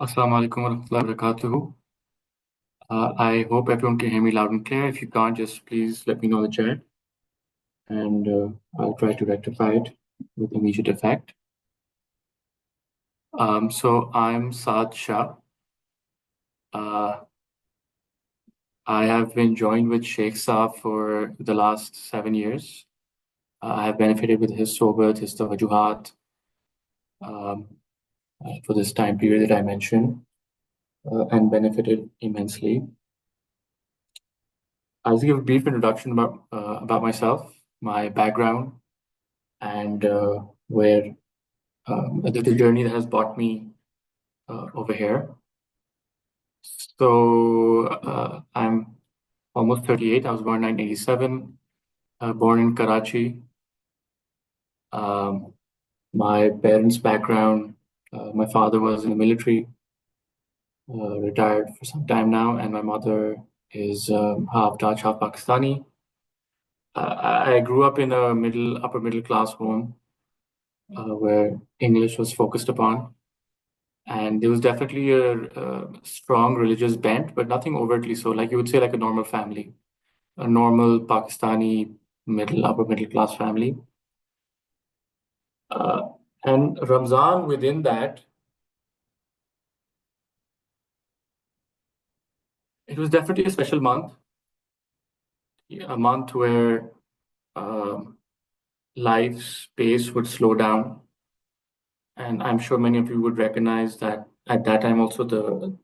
Assalamu alaikum warahmatullahi wabarakatuh. I hope everyone can hear me loud and clear. If you can't, just please let me know in the chat and I'll try to rectify it with immediate effect. So I'm Saad Shah. Uh, I have been joined with Sheikh Saab for the last 7 years. I have benefited with his sohbat, his tawajuhat um, for this time period that I mentioned and benefited immensely. I'll give a brief introduction about myself, my background, and where the journey that has brought me over here. So I'm almost 38. I was born in 1987, born in Karachi. Um, my parents' background, my father was in the military, retired for some time now, and my mother is half Dutch, half Pakistani. I grew up in a upper middle class home where English was focused upon. And there was definitely a strong religious bent, but nothing overtly so. Like you would say, like a normal family, a normal Pakistani upper middle class family. Uh, and Ramzan within that, it was definitely a special month, a month where um, life's pace would slow down. And I'm sure many of you would recognize that at that time also the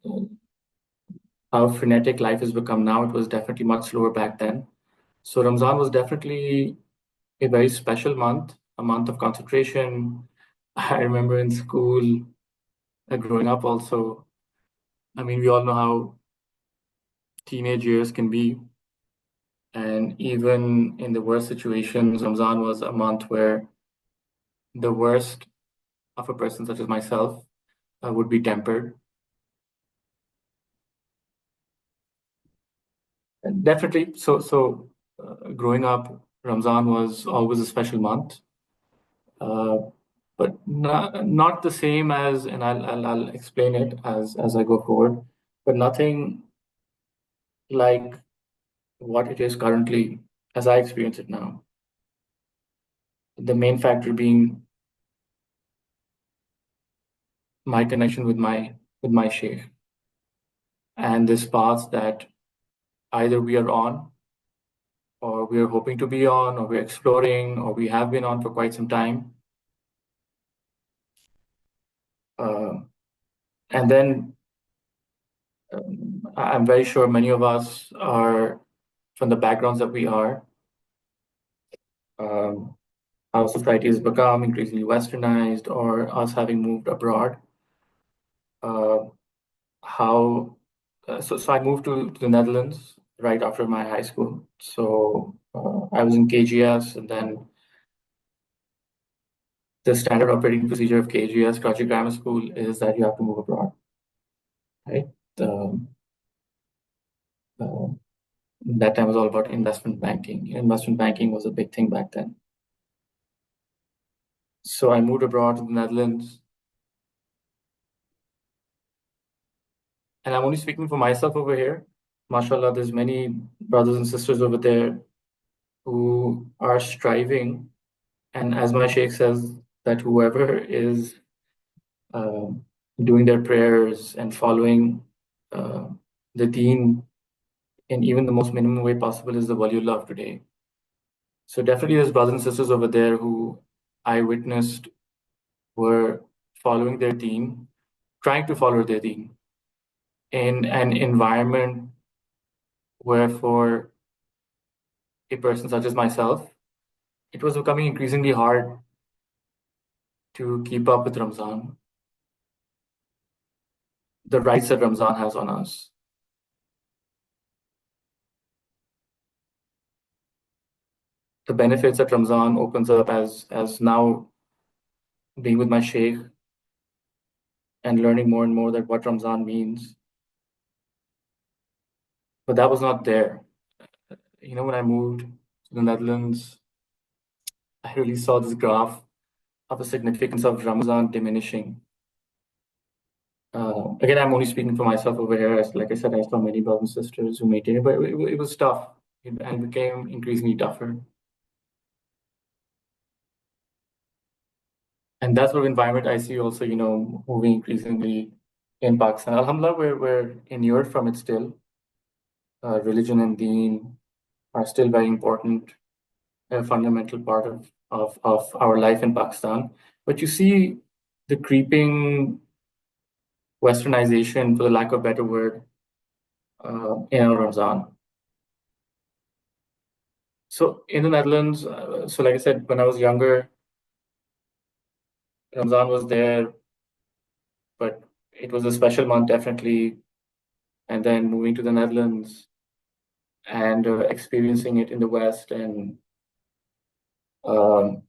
how frenetic life has become now, it was definitely much slower back then. So Ramzan was definitely a very special month, a month of concentration. I remember in school, growing up also, I mean, we all know how teenage years can be. And even in the worst situations, Ramzan was a month where the worst of a person such as myself would be tempered. And definitely, growing up, Ramzan was always a special month. Uh, but not the same as, and I'll explain it as I go forward, but nothing like what it is currently as I experience it now. The main factor being my connection with my sheikh and this path that either we are on or we are hoping to be on or we're exploring or we have been on for quite some time. Uh, and then I'm very sure many of us are from the backgrounds that we are. Um, our society has become increasingly westernized or us having moved abroad. Uh, how so I moved to the Netherlands right after my high school. So I was in KGS, and then the standard operating procedure of KGS, Karachi Grammar School, is that you have to move abroad, right? Um, uh, that time was all about investment banking. Investment banking was a big thing back then. So I moved abroad to the Netherlands, and I'm only speaking for myself over here. MashaAllah, there's many brothers and sisters over there who are striving. And as my sheikh says, that whoever is um doing their prayers and following uh, the deen in even the most minimum way possible is the waliullah of today. So definitely there's brothers and sisters over there who I witnessed were following their deen, trying to follow their deen in an environment where for a person such as myself, it was becoming increasingly hard to keep up with Ramzan, the rights that Ramzan has on us. The benefits that Ramzan opens up as now being with my sheikh and learning more and more that what Ramzan means. But that was not there. When I moved to the Netherlands, I really saw this graph of the significance of Ramzan diminishing. Again, I'm only speaking for myself over here. Like I said, I saw many brothers and sisters who maintained it, but it was tough and became increasingly tougher. And that sort of environment I see also, moving increasingly in Pakistan. Alhamdulillah, we're inured from it still. Religion and deen are still very important, a fundamental part of our life in Pakistan. But you see the creeping westernization, for the lack of a better word, in Ramzan. So in the Netherlands, so like I said, when I was younger, Ramzan was there, but it was a special month, definitely. And then moving to the Netherlands and experiencing it in the West, and um,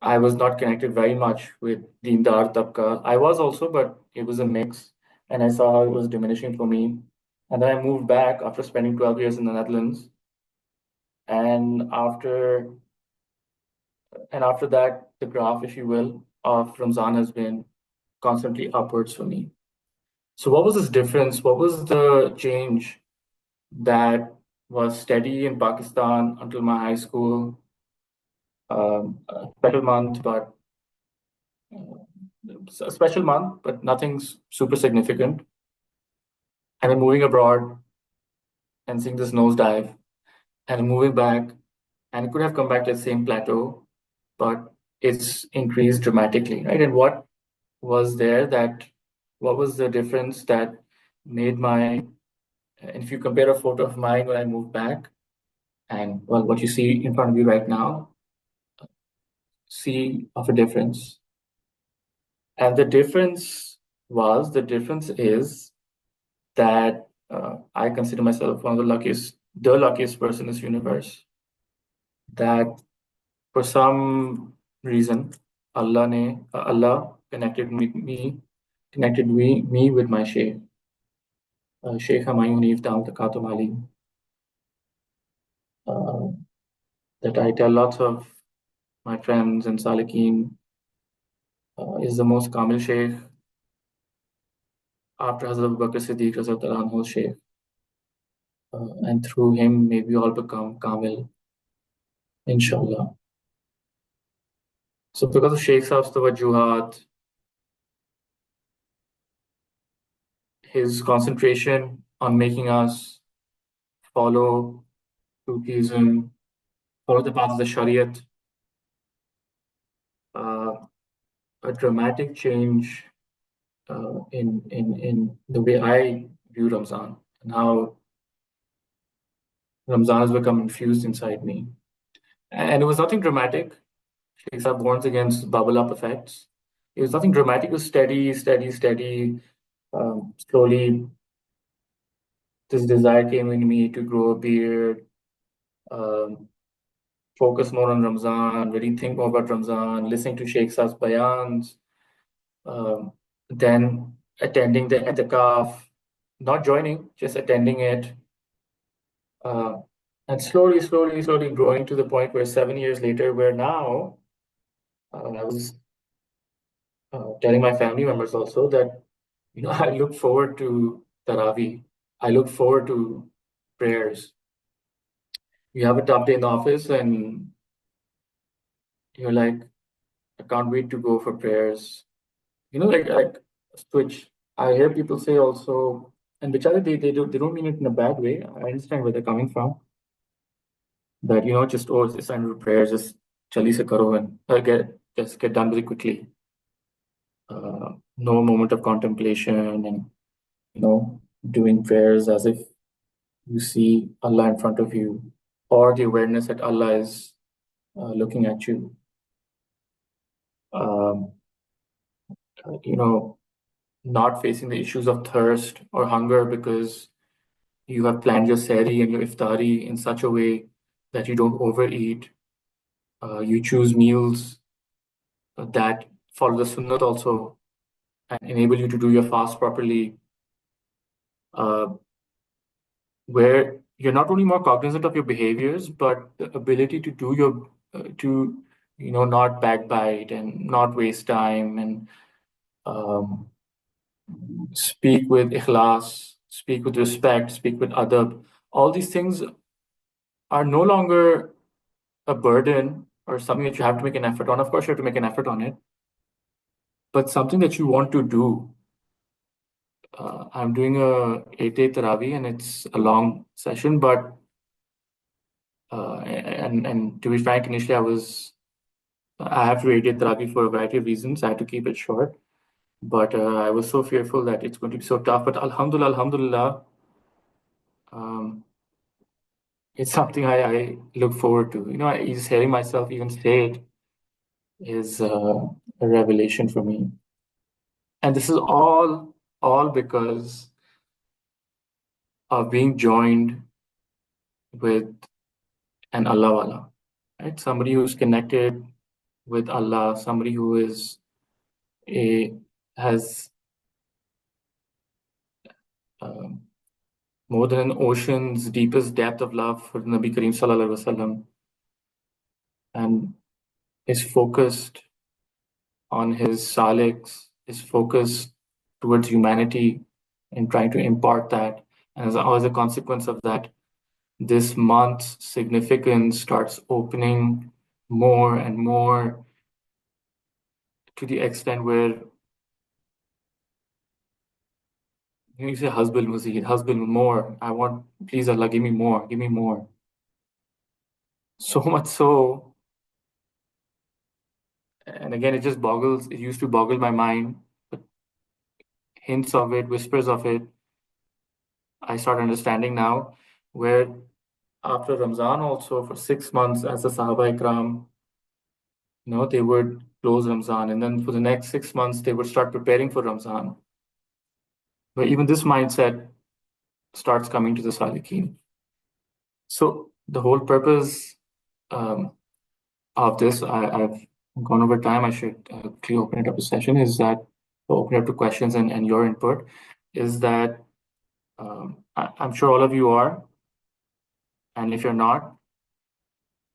I was not connected very much with Deendar Tabka. I was also, but it was a mix, and I saw how it was diminishing for me. And then I moved back after spending 12 years in the Netherlands, and after that, the graph, if you will, of Ramzan has been constantly upwards for me. So what was this difference? What was the change that was steady in Pakistan until my high school? A special month, but a special month, but nothing's super significant. And then moving abroad and seeing this nosedive and moving back, and it could have come back to the same plateau, but it's increased dramatically, right? And was there that, what was the difference that made and if you compare a photo of mine when I moved back and well, what you see in front of you right now, see of a difference. And the difference is that I consider myself one of the luckiest person in this universe. That for some reason, Allah connected me with my Sheikh, Sheikh Hamayun Eve Takatum Ali. Uh, that I tell lots of my friends and Salikin is the most Kamil Sheikh after Hazrat Abu Bakr Siddiq, Hazrat Anhu Sheikh. And through him, may we all become Kamil, inshallah. So because of Sheikh Saab's tawajjuhat, his concentration on making us follow Sufism, follow the path of the Shariat, uh, a dramatic change in the way I view Ramzan and how Ramzan has become infused inside me. And it was nothing dramatic. Sheikh Saab warns against bubble up effects. It was nothing dramatic. It was steady, steady, steady. Slowly, this desire came in me to grow a beard, um, focus more on Ramzan, really think more about Ramzan, listening to Sheikh Saab's bayans, um, then attending the etikaf, not joining, just attending it, uh, and slowly, slowly, slowly growing to the point where 7 years later, where now I was telling my family members also that I look forward to Taraweeh. I look forward to prayers. You have a tough day in the office, and you're like, I can't wait to go for prayers. Like switch. I hear people say also, and which they don't mean it in a bad way. I understand where they're coming from. That just it's time for prayers, just chali se karo and get done with it quickly. No moment of contemplation and doing prayers as if you see Allah in front of you, or the awareness that Allah is looking at you. Um, you know, not facing the issues of thirst or hunger because you have planned your sehri and your iftari in such a way that you don't overeat. You choose meals that follow the sunnat also and enable you to do your fast properly, uh, where you're not only more cognizant of your behaviors, but the ability to do to not backbite and not waste time and um, speak with ikhlas, speak with respect, speak with adab. All these things are no longer a burden or something that you have to make an effort on. Of course, you have to make an effort on it, but something that you want to do. I'm doing a 8-day Taraweeh and it's a long session, but and to be frank, initially I have to 8-day Taraweeh for a variety of reasons. I had to keep it short, but I was so fearful that it's going to be so tough. But Alhamdulillah, um, it's something I look forward to. Just hearing myself even say it is a revelation for me. And this is all because of being joined with an Allah wala, right? Somebody who's connected with Allah, somebody who is a has um, more than an ocean's deepest depth of love for Nabi Kareem Sallallahu Alaihi Wasallam and is focused on his saliks, is focused towards humanity and trying to impart that. And as a consequence of that, this month's significance starts opening more and more to the extent where you say, husband Mazid, husband more. I want, please Allah, give me more, give me more. So much so, and again, it used to boggle my mind, but hints of it, whispers of it, I start understanding now, where after Ramzan also for 6 months as a Sahaba Ikram, they would close Ramzan. And then for the next 6 months, they would start preparing for Ramzan. But even this mindset starts coming to the Salikin. So the whole purpose um, of this, I've gone over time, I should quickly open it up to session, is that open it up to questions and your input, is that I'm sure all of you are, and if you're not,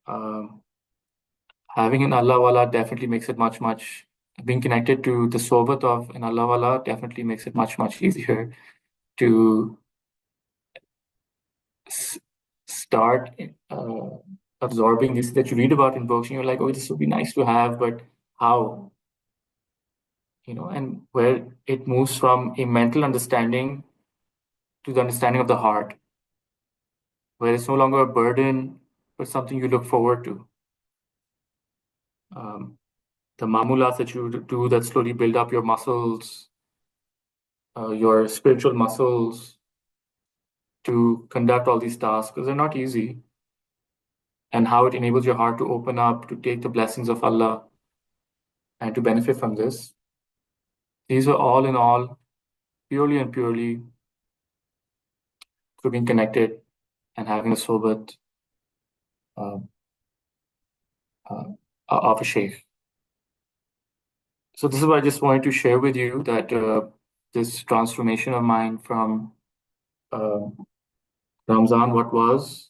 um, having an Allah wala definitely makes it much, being connected to the sohbat of an Allah wala definitely makes it much easier to s- start uh, absorbing this that you read about in books, and you're like, oh, this would be nice to have, but how? And where it moves from a mental understanding to the understanding of the heart, where it's no longer a burden, but something you look forward to. Um, the mamulas that you do that slowly build up your muscles, your spiritual muscles to conduct all these tasks, because they're not easy, and how it enables your heart to open up, to take the blessings of Allah, and to benefit from this. These are all in all, purely and purely through being connected and having a sohbat uh, uh, of a sheikh. So this is what I just wanted to share with you, that this transformation of mine from uh, Ramzan what was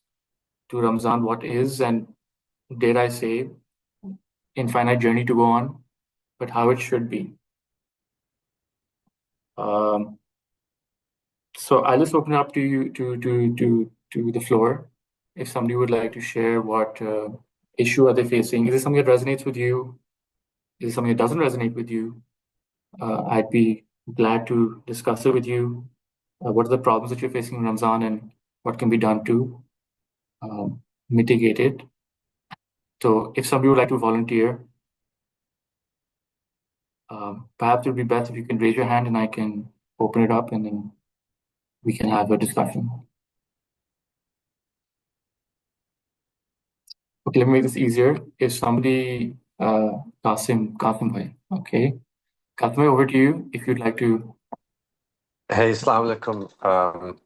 to Ramzan what is, and dare I say, infinite journey to go on, but how it should be. Um, so I'll just open it up to you to the floor. If somebody would like to share what issue are they facing, is it something that resonates with you? Is it something that doesn't resonate with you? I'd be glad to discuss it with you. What are the problems that you're facing in Ramzan, and what can be done to mitigate it? So if somebody would like to volunteer, perhaps it would be best if you can raise your hand and I can open it up and then we can have a discussion. Okay, let me make this easier. If somebody, Qasim bhai, okay. Qasim bhai, over to you if you'd like to. Hey, Assalamu alaikum.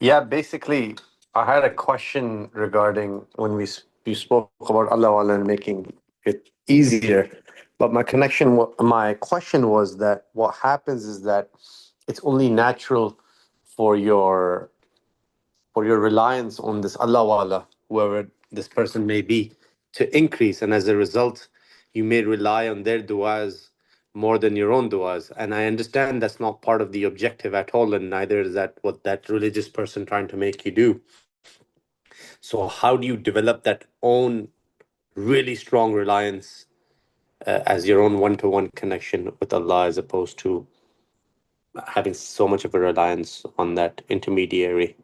Yeah, basically, I had a question regarding when we spoke about Allah Wala and making it easier. But my question was that what happens is that it's only natural for your reliance on this Allah Wala, whoever this person may be, to increase, and as a result, you may rely on their du'as more than your own du'as. And I understand that's not part of the objective at all, and neither is that what that religious person trying to make you do. So how do you develop that own really strong reliance as your own one-to-one connection with Allah, as opposed to having so much of a reliance on that intermediary?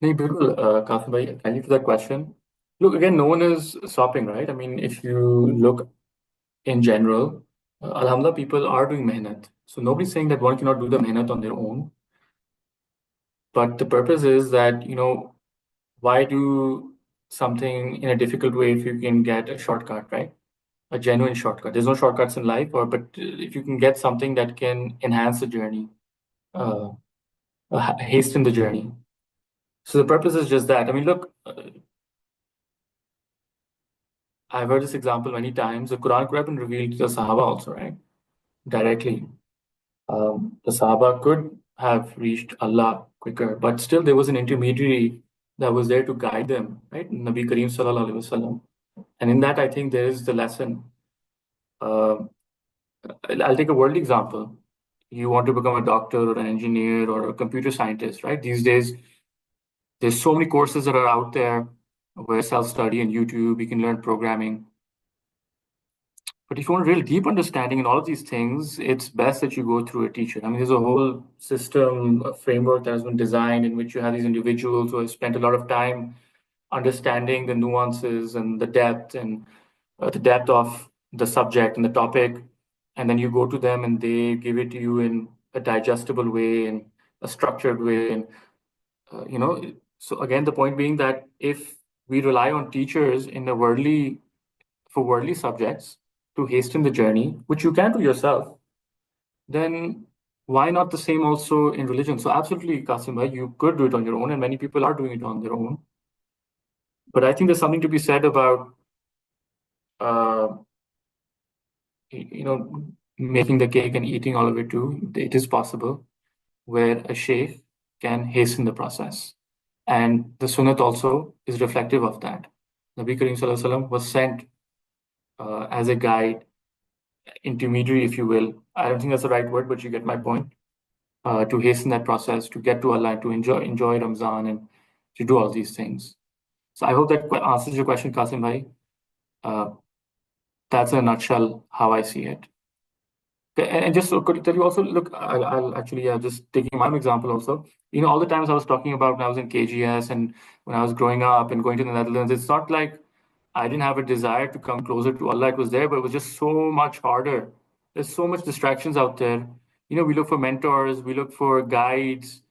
नहीं बिल्कुल कासिम भाई, thank you for that question. Look, again, no one is stopping, right? I mean, if you look in general, alhamdulillah, people are doing mehnat. So nobody's saying that one cannot do the mehnat on their own. But the purpose is that, why do something in a difficult way if you can get a shortcut, right? A genuine shortcut. There's no shortcuts in life, but if you can get something that can enhance the journey, uh, hasten the journey. So the purpose is just that. I mean, look, I've heard this example many times. The Quran could have been revealed to the Sahaba also, right? Directly. The Sahaba could have reached Allah quicker, but still there was an intermediary that was there to guide them, right? Nabi Kareem Sallallahu Alaihi Wasallam. And in that, I think there is the lesson. Uh, I'll take a worldly example. You want to become a doctor or an engineer or a computer scientist, right? These days, there's so many courses that are out there where self-study and YouTube, you can learn programming. But if you want a real deep understanding in all of these things, it's best that you go through a teacher. I mean, there's a whole system, a framework that has been designed in which you have these individuals who have spent a lot of time understanding the nuances and the depth of the subject and the topic. And then you go to them and they give it to you in a digestible way and a structured way. And, so again, the point being that if we rely on teachers for worldly subjects to hasten the journey, which you can do yourself, then why not the same also in religion? So absolutely, Kasim, bhai, you could do it on your own, and many people are doing it on their own. But I think there's something to be said about, uh, making the cake and eating all of it too. It is possible where a sheikh can hasten the process. And the sunnat also is reflective of that. Nabi Kareem Sallallahu Alaihi Wasallam was sent as a guide, intermediary, if you will. I don't think that's the right word, but you get my point. To hasten that process, to get to Allah, to enjoy Ramzan, and to do all these things. So I hope that answers your question, Kasim bhai. Uh, that's in a nutshell how I see it. Okay, and just so could you tell you also, look, I'll actually just taking my own example also. All the times I was talking about when I was in KGS and when I was growing up and going to the Netherlands, it's not like I didn't have a desire to come closer to Allah. It was there, but it was just so much harder. There's so much distractions out there. We look for mentors, we look for guides,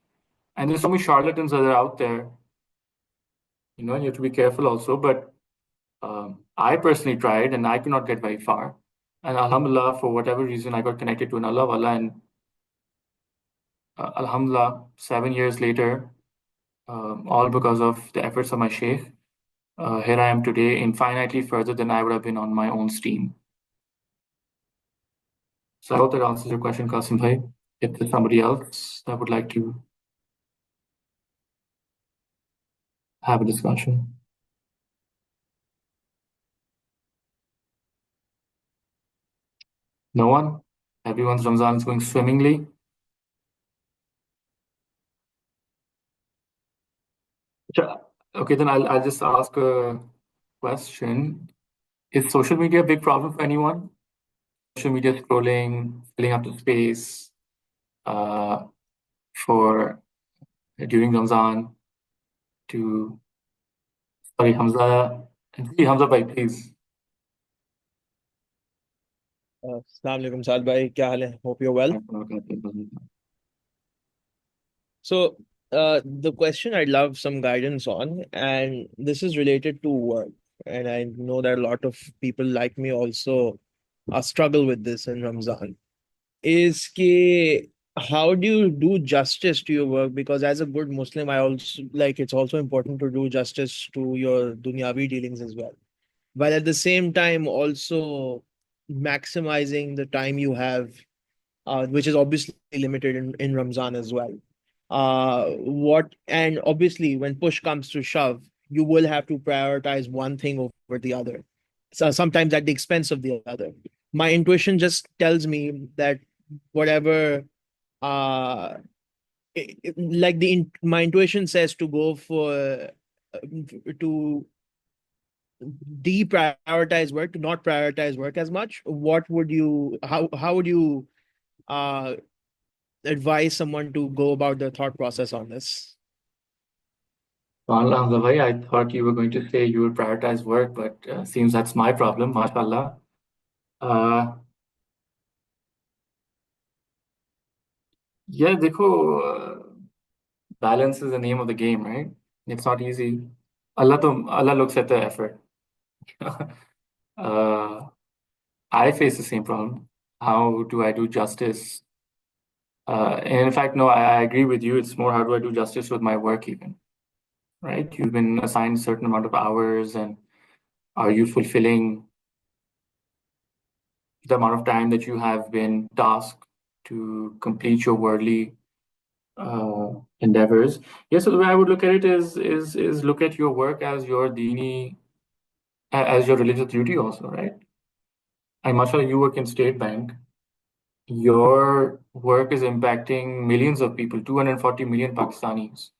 and there's so many charlatans that are out there. And you have to be careful also. But I personally tried, and I could not get very far. And Alhamdulillah, for whatever reason, I got connected to an Allah Wala, and Alhamdulillah, 7 years later, all because of the efforts of my Sheikh, here I am today, infinitely further than I would have been on my own steam. So I hope that answers your question, Qasim bhai. If there's somebody else that would like to have a discussion. No one? Everyone's Ramzan is going swimmingly. Sure. Okay, then I'll just ask a question. Is social media a big problem for anyone? Social media scrolling, filling up the space uh, for during Ramzan to sorry Hamza and Hamza bhai, please. Assalamu alaikum, Saad bhai. Kya haal hai? Hope you're well. So, the question I'd love some guidance on, and this is related to work. And I know that a lot of people like me also struggle with this in Ramzan. Is ke, how do you do justice to your work? Because as a good Muslim, I also like it's also important to do justice to your dunyavi dealings as well. But at the same time, also maximizing the time you have, which is obviously limited in Ramzan as well. What and obviously when push comes to shove, you will have to prioritize one thing over the other. So sometimes at the expense of the other. My intuition just tells me that whatever uh like my intuition says to go for to deprioritize work, to not prioritize work as much. What would you how would you uh advise someone to go about their thought process on this? Well, Hamza I thought you were going to say you would prioritize work, but seems that's my problem, mashallah. Uh, yeah, देखो, balance is the name of the game, right? It's not easy. Allah looks at the effort. uh, I face the same problem. How do I do justice? And in fact, no, I agree with you. It's more how do I do justice with my work even, right? You've been assigned a certain amount of hours, and are you fulfilling the amount of time that you have been tasked to complete your worldly endeavors? Yes, so the way I would look at it is look at your work as your dini, as your religious duty also, right? And mashallah, you work in State Bank. Your work is impacting millions of people, 240 million Pakistanis,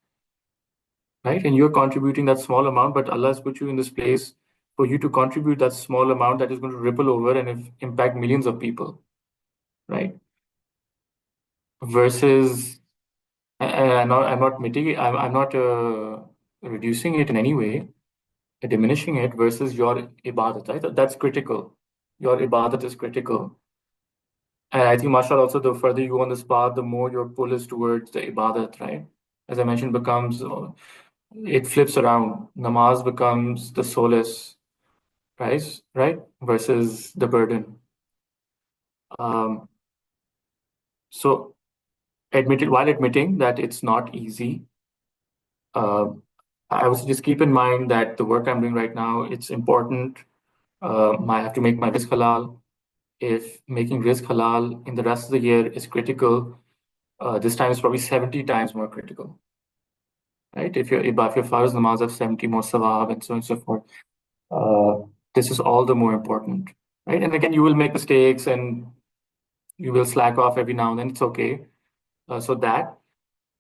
right? And you're contributing that small amount, but Allah has put you in this place for you to contribute that small amount that is going to ripple over and impact millions of people, right? Versus, and I'm not mitigating, I'm not reducing it in any way, diminishing it versus your ibadat, right? That's critical. Your ibadat is critical. And I think, mashallah, also the further you go on this path, the more your pull is towards the ibadat, right? As I mentioned, becomes it flips around. Namaz becomes the solace, right? Versus the burden. Um, so while admitting that it's not easy, uh, I would just keep in mind that the work I'm doing right now, it's important. I have to make my risk halal. If making risk halal in the rest of the year is critical, this time is probably 70 times more critical, right? If your Farz namaz have 70 more sawab and so on and so forth, uh, this is all the more important, right? And again, you will make mistakes and you will slack off every now and then. It's okay. So that,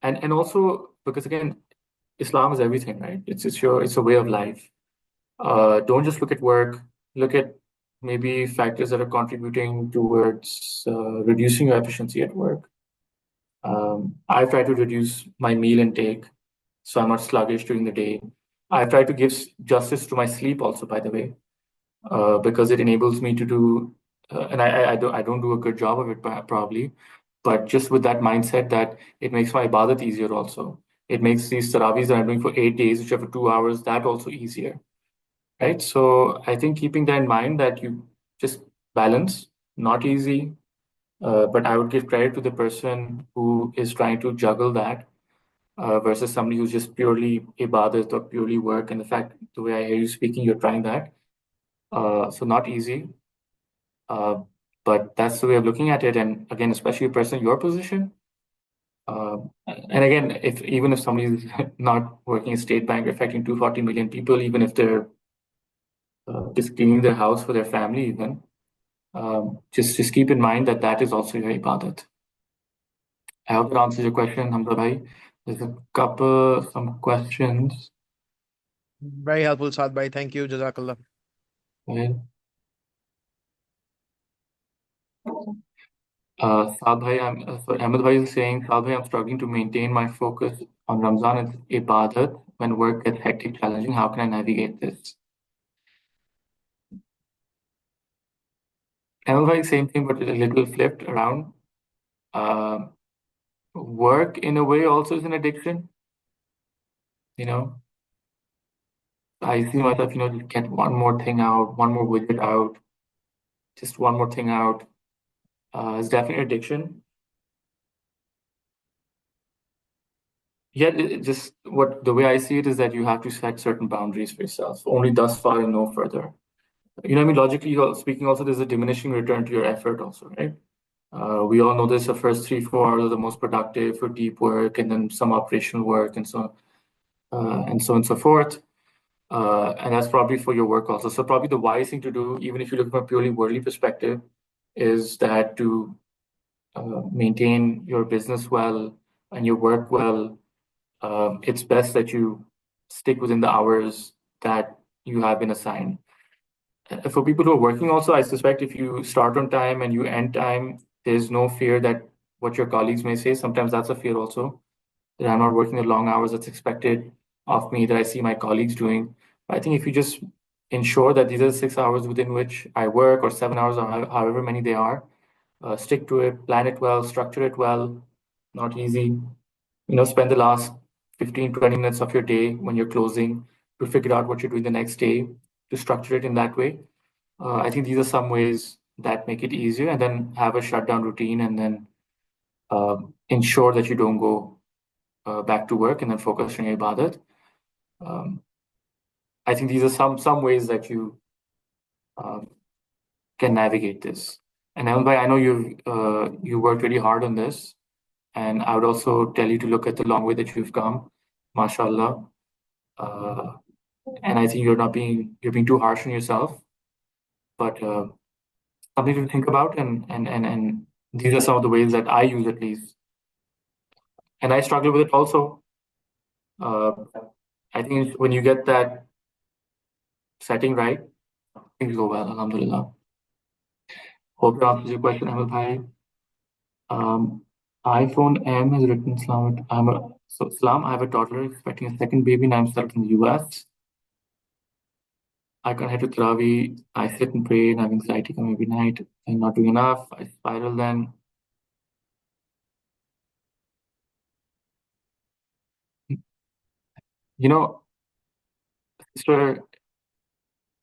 and also because again, Islam is everything, right? It's a way of life. Don't just look at work. Look at maybe factors that are contributing towards reducing your efficiency at work. I try to reduce my meal intake so I'm not sluggish during the day. I try to give justice to my sleep also, by the way, because it enables me to do, and I don't do a good job of it probably, but just with that mindset that it makes my ibadat easier also. It makes these tarawihs that I'm doing for 8 days, which are for 2 hours, that also easier, right? So I think keeping that in mind that you just balance, not easy, but I would give credit to the person who is trying to juggle that versus somebody who's just purely ibadat or purely work. And the fact, the way I hear you speaking, you're trying that. So not easy, uh, but that's the way of looking at it. And again, especially a person in your position. And again, even if somebody's not working in State Bank, affecting 240 million people, even if they're just cleaning their house for their family, even just keep in mind that that is also your ibadat. I hope that answers your question, Hamza bhai. There's a couple some questions. Very helpful, Saad bhai. Thank you. Jazakallah. Right? Saad bhai, sorry, Ahmed bhai is saying, Saad bhai, I'm struggling to maintain my focus on Ramzan and ibadat when work gets hectic, challenging. How can I navigate this? Ahmed bhai, same thing, but a little flipped around. Uh, Work in a way also is an addiction. You know, I see myself, get one more thing out, one more widget out, just one more thing out. It's definitely addiction. Yet, just what the way I see it is that you have to set certain boundaries for yourself. Only thus far and no further. I mean, logically speaking, also there's a diminishing return to your effort, also, right? We all know this: the first 3, 4 hours are the most productive for deep work, and then some operational work, and so and so forth. And that's probably for your work also. So probably the wise thing to do, even if you look from a purely worldly perspective, is that to maintain your business well and your work well, it's best that you stick within the hours that you have been assigned. For people who are working also, I suspect if you start on time and you end time, there's no fear that what your colleagues may say. Sometimes that's a fear also, that I'm not working the long hours that's expected of me that I see my colleagues doing. I think if you just ensure that these are the 6 hours within which I work, or 7 hours, or however many they are, stick to it, plan it well, structure it well. Not easy. Spend the last 15, 20 minutes of your day when you're closing to figure out what you're doing the next day, to structure it in that way. I think these are some ways that make it easier, and then have a shutdown routine, and then ensure that you don't go back to work and then focus on your ibadat. Um, I think these are some ways that you um, can navigate this. And Elmbai, I know you worked really hard on this, and I would also tell you to look at the long way that you've come, mashallah. Uh, and I think you're being too harsh on yourself, but something to think about, and these are some of the ways that I use, at least, and I struggle with it also. Uh, I think when you get that setting right, things go well. Alhamdulillah. Hope that answers your question, Ahmed Bhai. Um, iPhone M has written Islam. Islam. I have a daughter expecting a second baby, and I'm stuck in the US. I can't head to Tarawih. I sit and pray and have anxiety come every night. I'm not doing enough. I spiral then. You know, sister,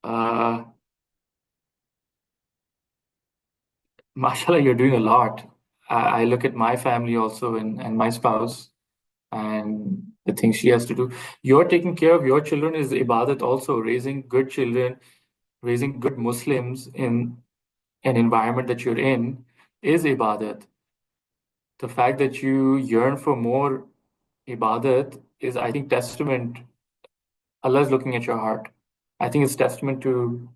uh, mashallah, you're doing a lot. I look at my family also, and my spouse, and the things she has to do. You're taking care of your children is ibadat also. Raising good children, raising good Muslims in an environment that you're in is ibadat. The fact that you yearn for more ibadat is, I think, testament. Allah is looking at your heart. I think it's testament to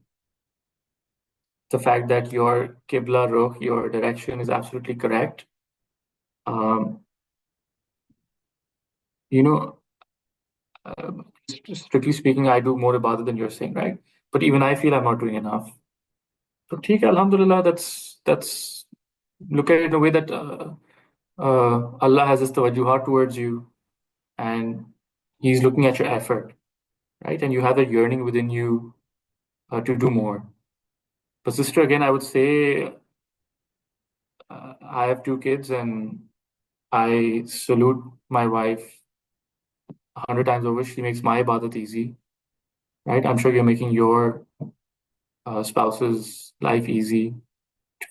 the fact that your Qibla Ruh, your direction, is absolutely correct. Um, you know, uh, strictly speaking, I do more ibadah than you're saying, right? But even I feel I'm not doing enough. So, ठीक है, Alhamdulillah, that's look at it in a way that Allah has His tawajjuhat towards you, and He's looking at your effort, right? And you have that yearning within you to do more. But sister, again, I would say I have two kids, and I salute my wife 100 times over. She makes my ibadat easy, right? I'm sure you're making your spouse's life easy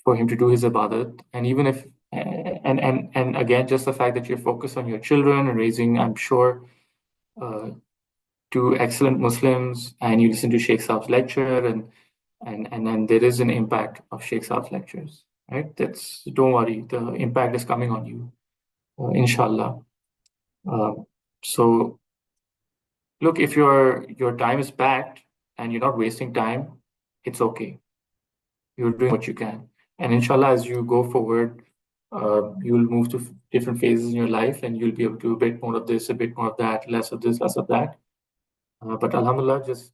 for him to do his ibadat. And even if, and again, just the fact that you're focused on your children and raising, I'm sure, uh, two excellent Muslims, and you listen to Sheikh Saab's lecture, and then there is an impact of Sheikh Saab's lectures, right? Don't worry, the impact is coming on you, inshallah. Uh, so look, if your time is packed and you're not wasting time, it's okay. You're doing what you can. And inshallah, as you go forward, you'll move to different phases in your life, and you'll be able to do a bit more of this, a bit more of that, less of this, less of that. But alhamdulillah, just